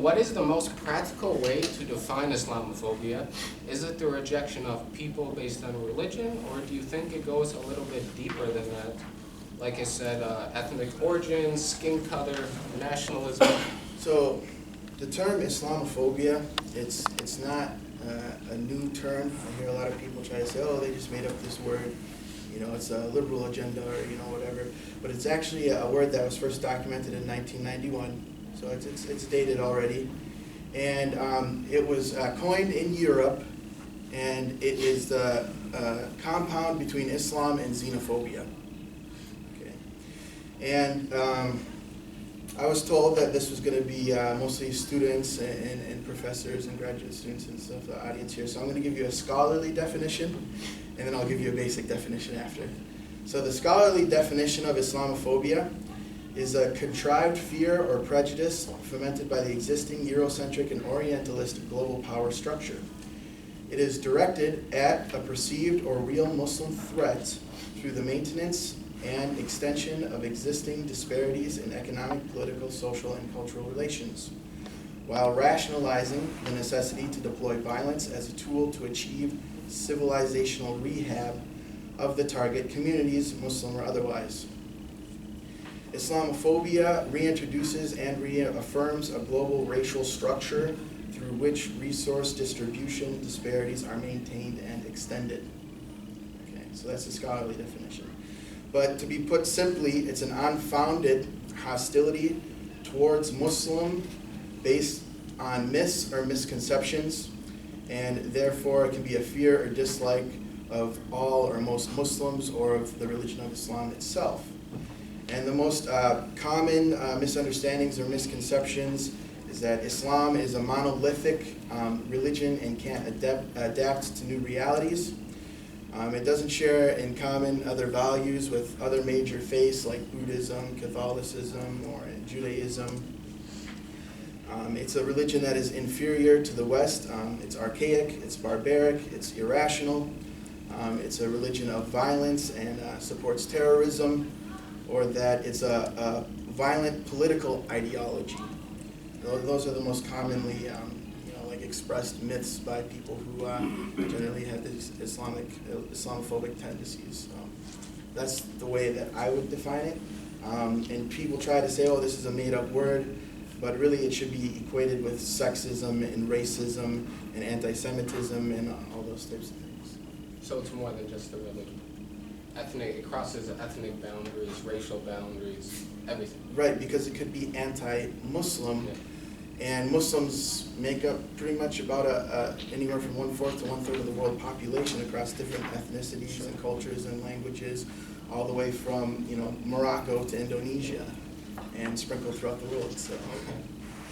what is the most practical way to define Islamophobia? Is it the rejection of people based on religion, or do you think it goes a little bit deeper than that? Like I said, ethnic origins, skin color, nationalism. So the term Islamophobia, it's not a new term. I hear a lot of people try to say, oh, they just made up this word. You know, it's a liberal agenda or, you know, whatever. But it's actually a word that was first documented in 1991. So it's dated already. And it was coined in Europe, and it is the compound between Islam and xenophobia. Okay. And I was told that this was going to be mostly students and professors and graduate students and stuff, the audience here. So I'm going to give you a scholarly definition, and then I'll give you a basic definition after. So the scholarly definition of Islamophobia is a contrived fear or prejudice fomented by the existing Eurocentric and Orientalist global power structure. It is directed at a perceived or real Muslim threat through the maintenance and extension of existing disparities in economic, political, social, and cultural relations, while rationalizing the necessity to deploy violence as a tool to achieve civilizational rehab of the target communities, Muslim or otherwise. Islamophobia reintroduces and reaffirms a global racial structure through which resource distribution disparities are maintained and extended. Okay, so that's the scholarly definition. But to be put simply, it's an unfounded hostility towards Muslim based on myths or misconceptions, and therefore it can be a fear or dislike of all or most Muslims or of the religion of Islam itself. And the most common misunderstandings or misconceptions is that Islam is a monolithic religion and can't adapt to new realities. It doesn't share in common other values with other major faiths like Buddhism, Catholicism, or Judaism. It's a religion that is inferior to the West. It's archaic, it's barbaric, it's irrational. It's a religion of violence and supports terrorism, or that it's a violent political ideology. Those are the most commonly expressed myths by people who generally have these Islamophobic tendencies. That's the way that I would define it. And people try to say, oh, this is a made-up word, but really it should be equated with sexism and racism and anti-Semitism and all those types of things. So it's more than just a religion. It crosses ethnic boundaries, racial boundaries, everything. Right, because it could be anti-Muslim. Yeah. And Muslims make up pretty much about anywhere from 1/4 to 1/3 of the world population across different ethnicities and cultures and languages, all the way from Morocco to Indonesia, and sprinkled throughout the world. So. Okay.